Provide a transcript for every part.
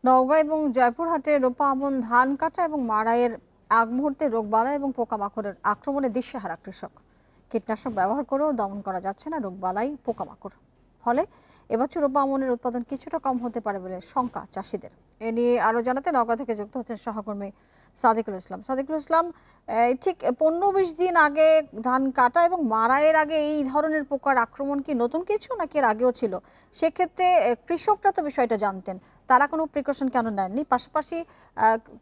নওগাঁ এবং জয়পুরহাটে রোপা আমন ধান কাটা এবং মাড়াইয়ের আগ মুহূর্তে রোগবালাই এবং পোকামাকড়ের আক্রমণে দিশেহারা কৃষক। কীটনাশক ব্যবহার করেও দমন করা যাচ্ছে না রোগবালাই পোকামাকড়। ফলে এবছর রোপা আমনের উৎপাদন কিছুটা কম হতে পারে বলে শঙ্কা চাষিদের। এ নিয়ে আরো জানাতে নওগাঁ থেকে যুক্ত হচ্ছেন সহকর্মী সাদিকুল ইসলাম। সাদিকুল ইসলাম, ঠিক 15-20 দিন আগে ধান কাটা এবং মাড়াইয়ের আগে এই ধরনের পোকার আক্রমণ কি নতুন কিছু নাকি এর আগেও ছিল? সেক্ষেত্রে কৃষকরা তো বিষয়টা জানতেন, তারা কোনো প্রিকশন কেন নেননি? পাশাপাশি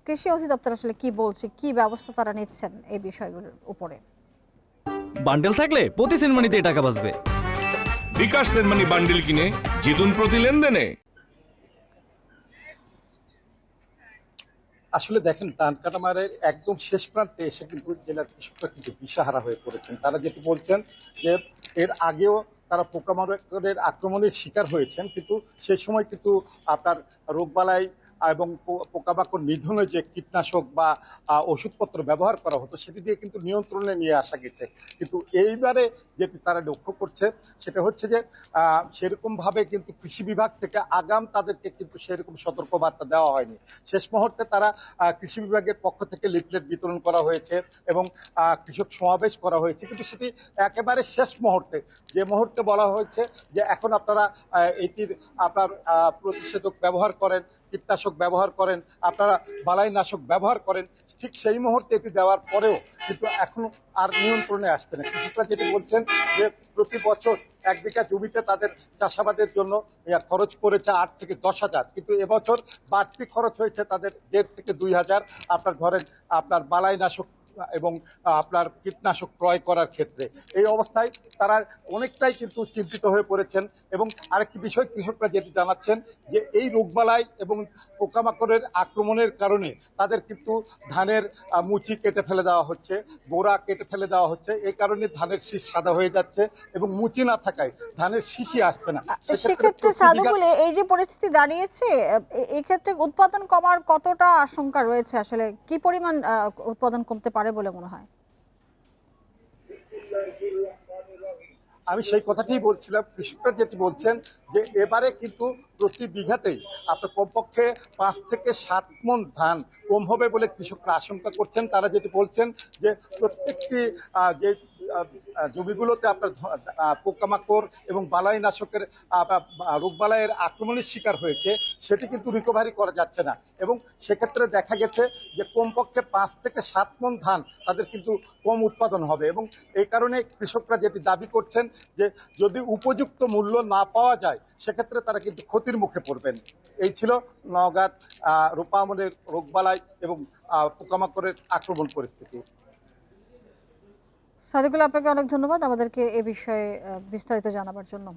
কৃষি অধিদপ্তর আসলে কি বলছে, কি ব্যবস্থা তারা নিচ্ছেন এই বিষয়গুলোর উপরে? বান্ডেল থাকলে প্রতি সেনমানিতে টাকা বাঁচবে। বিকাশ সেনমানি বান্ডেল কিনে জিতুন প্রতি লেনদেনে। আসলে দেখেন, ধান কাটামারের একদম শেষ প্রান্তে এসে কিন্তু জেলার কৃষকরা কিন্তু দিশাহারা হয়ে পড়েছেন। তারা যেটি বলছেন যে এর আগেও তারা পোকামাকড়ের আক্রমণের শিকার হয়েছেন, কিন্তু সেই সময় কিন্তু আপনার রোগবালাই এবং পোকামাকড় নিধনে যে কীটনাশক বা ওষুধপত্র ব্যবহার করা হতো সেটি দিয়ে কিন্তু নিয়ন্ত্রণে নিয়ে আসা গেছে। কিন্তু এইবারে যেটি তারা লক্ষ্য করছে সেটা হচ্ছে যে সেরকমভাবে কিন্তু কৃষি বিভাগ থেকে আগাম তাদেরকে কিন্তু সেরকম সতর্কবার্তা দেওয়া হয়নি। শেষ মুহূর্তে তারা কৃষি বিভাগের পক্ষ থেকে লিফলেট বিতরণ করা হয়েছে এবং কৃষক সমাবেশ করা হয়েছে, কিন্তু সেটি একেবারে শেষ মুহূর্তে, যে মুহূর্তে বলা হয়েছে যে এখন আপনারা এটির আপনার প্রতিষেধক ব্যবহার করেন, কীটনাশক ব্যবহার করেন, আপনারা বালাইনাশক ব্যবহার করেন, ঠিক সেই মুহূর্তে এটি দেওয়ার পরেও কিন্তু এখন আর নিয়ন্ত্রণে আসছে না। কৃষকরা যেটি বলছেন যে প্রতি বছর 1 বিঘা জমিতে তাদের চাষাবাদের জন্য খরচ পড়েছে 8 থেকে 10,000, কিন্তু এবছর বাড়তি খরচ হয়েছে তাদের 1.5 থেকে 2,000 আপনার ধরেন আপনার বালাইনাশক এবং আপনার কীটনাশক ক্রয় করার ক্ষেত্রে। এই অবস্থায় তারা অনেকটাই কিন্তু চিন্তিত হয়ে পড়েছেন। এবং আরেকটি বিষয় কৃষকরা যেটি জানাচ্ছেন যে এই রোগবালাই এবং পোকামাকড়ের আক্রমণের কারণে তাদের কিন্তু ধানের মুচি কেটে ফেলে দেওয়া হচ্ছে, গোড়া কেটে ফেলে দেওয়া হচ্ছে। এই কারণে ধানের শীষ সাদা হয়ে যাচ্ছে এবং মুচি না থাকায় ধানের শীষই আসছে না। সেক্ষেত্রে সাদিকুল, এই যে পরিস্থিতি দাঁড়িয়েছে, এই ক্ষেত্রে উৎপাদন কমার কতটা আশঙ্কা রয়েছে? আসলে কি পরিমাণ উৎপাদন কমতে পারে বলে মনে হয়? আমি সেই কথাটাই বলছিলাম। কৃষকরা যেটি বলছেন যে এবারে কিন্তু প্রতি বিঘাতেই আপনার কমপক্ষে 5 থেকে 7 মণ ধান কম হবে বলে কৃষকরা আশঙ্কা করছেন। তারা যেটি বলছেন যে প্রত্যেকটি যে জমিগুলোতে আপনার পোকামাকড় এবং বালাইনাশকের রোগবালাইয়ের আক্রমণের শিকার হয়েছে সেটি কিন্তু রিকভারি করা যাচ্ছে না। এবং সেক্ষেত্রে দেখা গেছে যে কমপক্ষে 5 থেকে 7 মণ ধান তাদের কিন্তু কম উৎপাদন হবে। এবং এই কারণে কৃষকরা যেটি দাবি করছেন যে যদি উপযুক্ত মূল্য না পাওয়া যায় সেক্ষেত্রে তারা কিন্তু ক্ষতির মুখে পড়বেন। এই ছিল নওগাঁ রোপা আমনের রোগবালাই এবং পোকামাকড়ের আক্রমণ পরিস্থিতি। সাদিকুল, আপনাকে অনেক ধন্যবাদ আমাদেরকে এ বিষয়ে বিস্তারিত জানাবার জন্য।